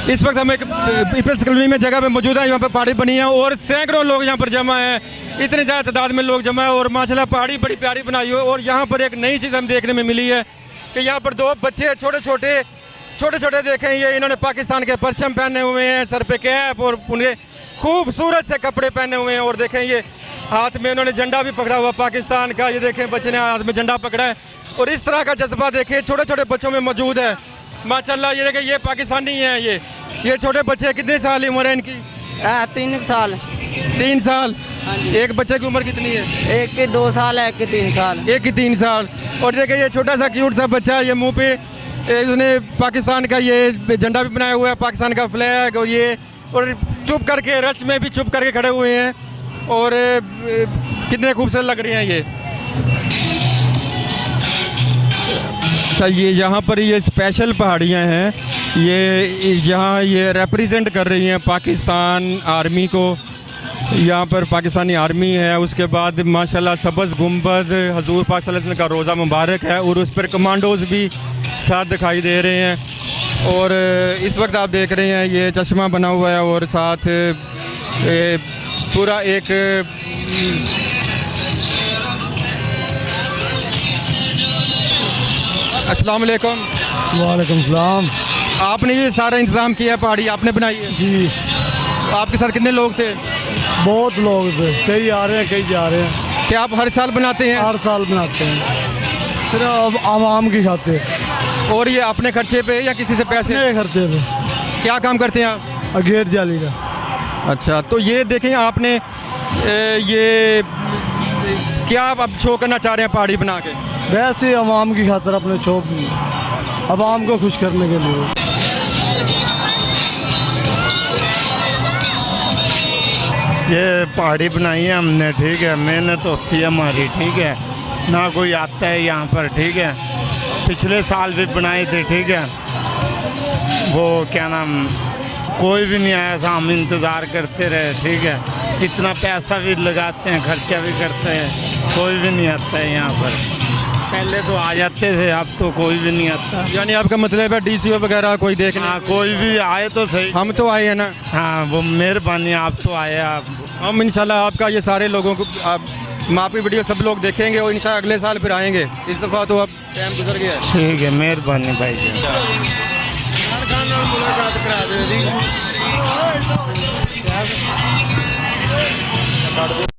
इस वक्त हम एक पीपल्स कॉलोनी में जगह पे मौजूद है, यहाँ पर पहाड़ी बनी है और सैकड़ों लोग यहाँ पर जमा हैं, इतने ज़्यादा तादाद में लोग जमा है और माशाल्लाह पहाड़ी बड़ी प्यारी बनाई हो। और यहाँ पर एक नई चीज़ हम देखने में मिली है कि यहाँ पर दो बच्चे छोटे छोटे देखें, ये इन्होंने पाकिस्तान के परचम पहने हुए हैं, सर पे कैप और उनके खूबसूरत से कपड़े पहने हुए हैं और देखें ये हाथ में उन्होंने झंडा भी पकड़ा हुआ पाकिस्तान का। ये देखें बच्चे ने हाथ में झंडा पकड़ा है और इस तरह का जज्बा देखें छोटे छोटे बच्चों में मौजूद है माशाल्लाह। ये देखें ये पाकिस्तानी हैं, ये छोटे बच्चे, कितने साल की उम्र है इनकी? 3 साल। 3 साल। हाँ जी। एक बच्चे की उम्र कितनी है? एक की 2 साल है, एक की 3 साल। एक की 3 साल। और देखें ये छोटा सा क्यूट सा बच्चा, ये मुंह पे उसने पाकिस्तान का ये झंडा भी बनाया हुआ है, पाकिस्तान का फ्लैग, और ये और चुप करके रश में भी चुप करके खड़े हुए हैं और कितने खूबसूरत लग रहे हैं ये। अच्छा, ये यहाँ पर ये स्पेशल पहाड़ियाँ हैं, ये यहाँ ये रिप्रेजेंट कर रही हैं पाकिस्तान आर्मी को। यहाँ पर पाकिस्तानी आर्मी है, उसके बाद माशाल्लाह सब्ज़ गुंबद हजूर पाक सल्लल्लाहु अलैहि वसल्लम का रोज़ा मुबारक है और उस पर कमांडोज़ भी साथ दिखाई दे रहे हैं। और इस वक्त आप देख रहे हैं ये चश्मा बना हुआ है और साथ पूरा एक अस्सलाम वालेकुम। वालेकुम सलाम। आपने ये सारा इंतज़ाम किया, पहाड़ी आपने बनाई है? जी। आपके साथ कितने लोग थे? बहुत लोग थे, कई आ रहे हैं कई जा रहे हैं। क्या आप हर साल बनाते हैं? हर साल बनाते हैं, सिर्फ आवाम की खातिर। और ये अपने खर्चे पे या किसी से पैसे? अपने खर्चे पे। क्या काम करते हैं आप? अगेर जाली का। अच्छा, तो ये देखें आपने ये क्या आप अब शो करना चाह रहे हैं पहाड़ी बना के? वैसे आवाम की खातिर, अपने शौक आवाम को खुश करने के लिए। ये पहाड़ी बनाई है हमने, ठीक है, मेहनत होती है हमारी, ठीक है, ना कोई आता है यहाँ पर, ठीक है। पिछले साल भी बनाए थे, ठीक है, वो क्या नाम, कोई भी नहीं आया था, हम इंतज़ार करते रहे, ठीक है। इतना पैसा भी लगाते हैं, खर्चा भी करते हैं, कोई भी नहीं आता है यहाँ पर। पहले तो आ जाते थे, अब तो कोई भी नहीं आता। यानी आपका मतलब है DCO वगैरह कोई देखने? हाँ, कोई भी आए तो सही। हम तो आए हैं ना। हाँ, वो मेहरबानी, आप तो आए। आप हम इंशाल्लाह आपका ये सारे लोगों को आप मापी वीडियो सब लोग देखेंगे और इंशाल्लाह अगले साल फिर आएंगे। इस दफ़ा तो अब टाइम गुजर गया है। ठीक है, मेहरबानी भाई जी। मुलाकात करा दो।